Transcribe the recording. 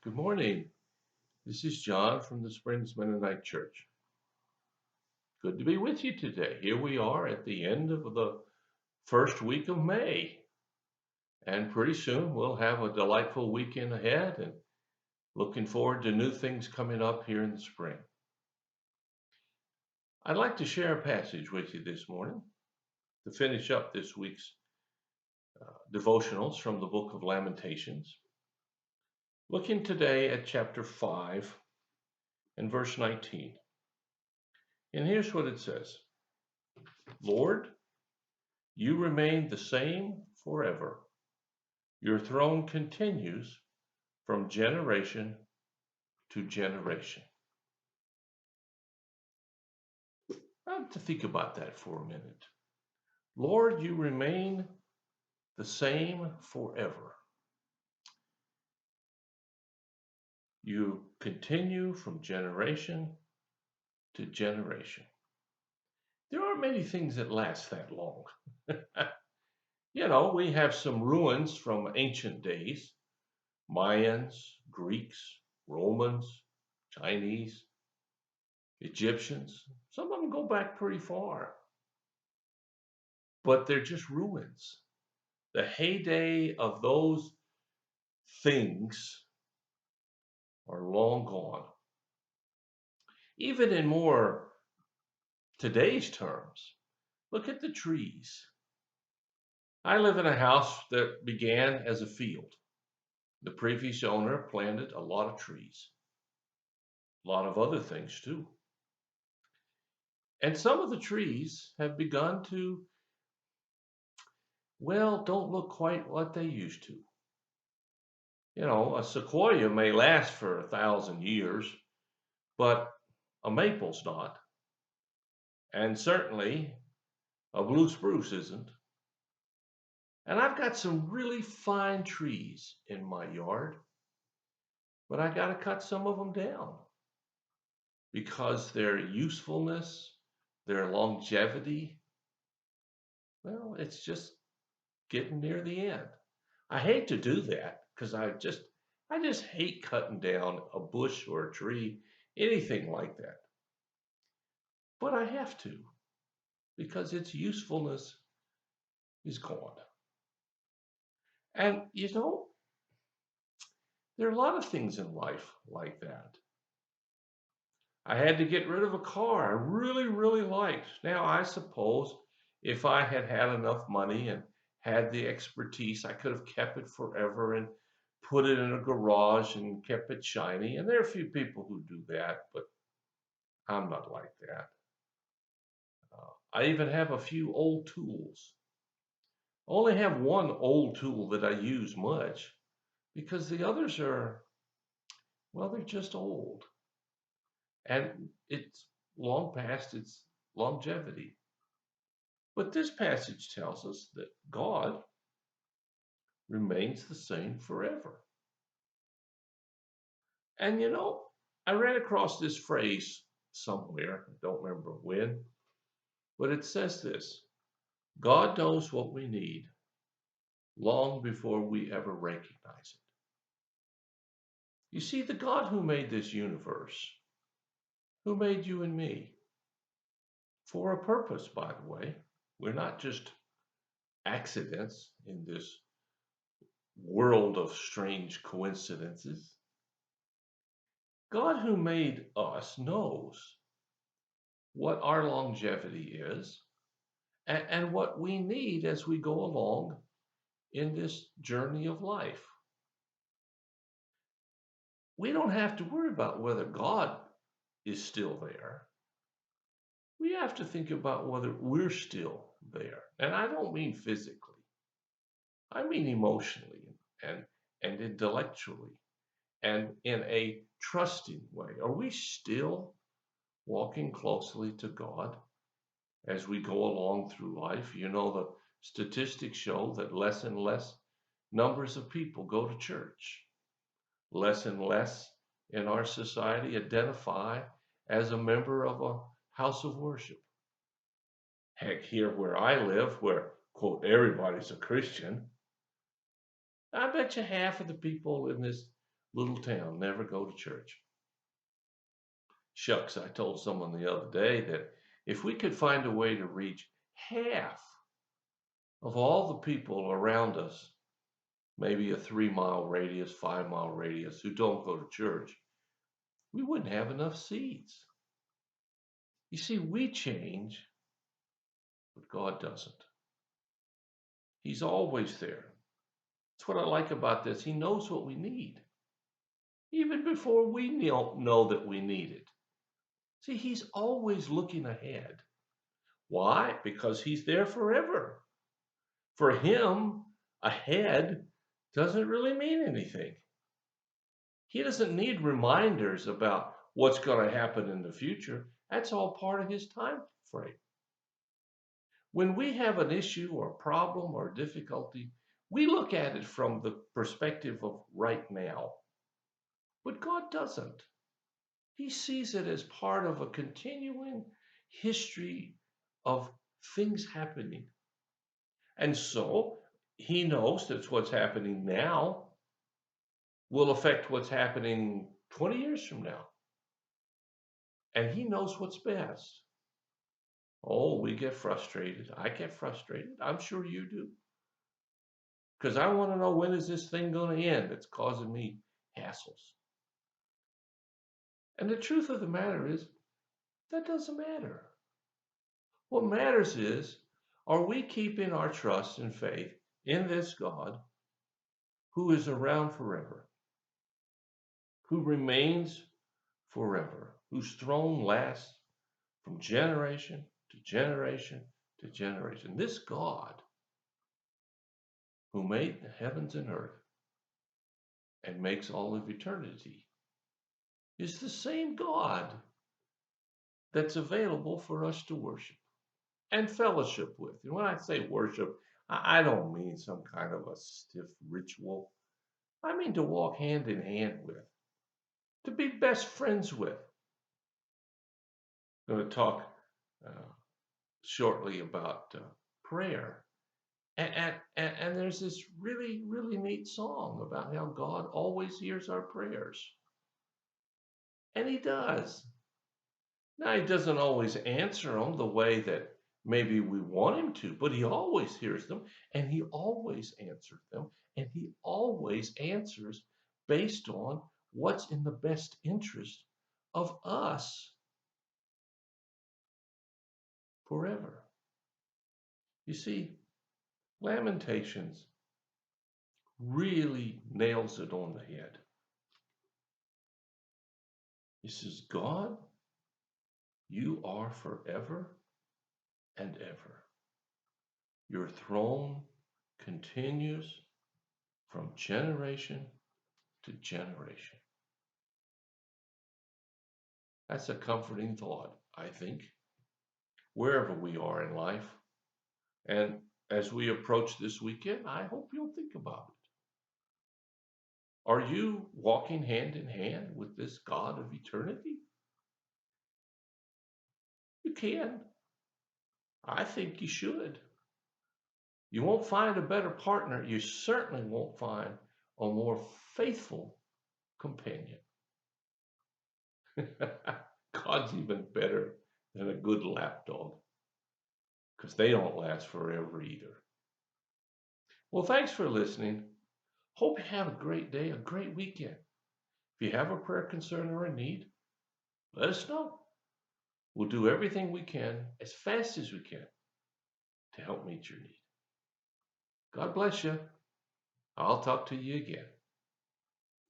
Good morning. This is John from the Springs Mennonite Church. Good to be with you today. Here we are at the end of the first week of May, and pretty soon we'll have a delightful weekend ahead and looking forward to new things coming up here in the spring. I'd like to share a passage with you this morning to finish up this week's devotionals from the book of Lamentations. Looking today at chapter 5 and verse 19. And here's what it says. Lord, you remain the same forever. Your throne continues from generation to generation. I have to think about that for a minute. Lord, you remain the same forever. You continue from generation to generation. There aren't many things that last that long. We have some ruins from ancient days. Mayans, Greeks, Romans, Chinese, Egyptians. Some of them go back pretty far, but they're just ruins. The heyday of those things are long gone. Even in more today's terms, look at the trees. I live in a house that began as a field. The previous owner planted a lot of trees, a lot of other things too. And some of the trees have begun to, don't look quite what they used to. A sequoia may last for 1,000 years, but a maple's not. And certainly a blue spruce isn't. And I've got some really fine trees in my yard, but I got to cut some of them down because their usefulness, their longevity, it's just getting near the end. I hate to do that because I just hate cutting down a bush or a tree, anything like that. But I have to because its usefulness is gone. And there are a lot of things in life like that. I had to get rid of a car I really, really liked. Now, I suppose if I had had enough money and had the expertise, I could have kept it forever and put it in a garage and kept it shiny. And there are a few people who do that, but I'm not like that. I even have a few old tools. I only have one old tool that I use much because the others are, they're just old. And it's long past its longevity. But this passage tells us that God remains the same forever. And I ran across this phrase somewhere, I don't remember when, but it says this: God knows what we need long before we ever recognize it. You see, the God who made this universe, who made you and me, for a purpose, by the way, we're not just accidents in this world of strange coincidences. God who made us knows what our longevity is and what we need as we go along in this journey of life. We don't have to worry about whether God is still there. We have to think about whether we're still there. And I don't mean physically. I mean emotionally and intellectually and in a trusting way. Are we still walking closely to God as we go along through life? The statistics show that less and less numbers of people go to church. Less and less in our society identify as a member of a house of worship. Heck, here where I live, where, quote, everybody's a Christian, I bet you half of the people in this little town, never go to church. Shucks, I told someone the other day that if we could find a way to reach half of all the people around us, maybe a 3 mile radius, 5 mile radius, who don't go to church, we wouldn't have enough seats. You see, we change, but God doesn't. He's always there. That's what I like about this. He knows what we need, even before we know that we need it. See, he's always looking ahead. Why? Because he's there forever. For him, ahead doesn't really mean anything. He doesn't need reminders about what's going to happen in the future. That's all part of his time frame. When we have an issue or problem or difficulty, we look at it from the perspective of right now. But God doesn't. He sees it as part of a continuing history of things happening. And so he knows that what's happening now will affect what's happening 20 years from now. And he knows what's best. Oh, we get frustrated. I get frustrated. I'm sure you do. Because I want to know, when is this thing going to end that's causing me hassles? And the truth of the matter is, that doesn't matter. What matters is, are we keeping our trust and faith in this God who is around forever, who remains forever, whose throne lasts from generation to generation to generation? This God who made the heavens and earth and makes all of eternity is the same God that's available for us to worship and fellowship with. And when I say worship, I don't mean some kind of a stiff ritual. I mean to walk hand in hand with, to be best friends with. I'm going to talk uh, shortly about prayer. And there's this really, really neat song about how God always hears our prayers. And he does. Now, he doesn't always answer them the way that maybe we want him to, but he always hears them, and he always answers them, and he always answers based on what's in the best interest of us forever. You see, Lamentations really nails it on the head. He says, God, you are forever and ever. Your throne continues from generation to generation. That's a comforting thought, I think, wherever we are in life. And as we approach this weekend, I hope you'll think about it. Are you walking hand in hand with this God of eternity? You can. I think you should. You won't find a better partner. You certainly won't find a more faithful companion. God's even better than a good lapdog, because they don't last forever either. Well, thanks for listening. Hope you have a great day, a great weekend. If you have a prayer concern or a need, let us know. We'll do everything we can as fast as we can to help meet your need. God bless you. I'll talk to you again.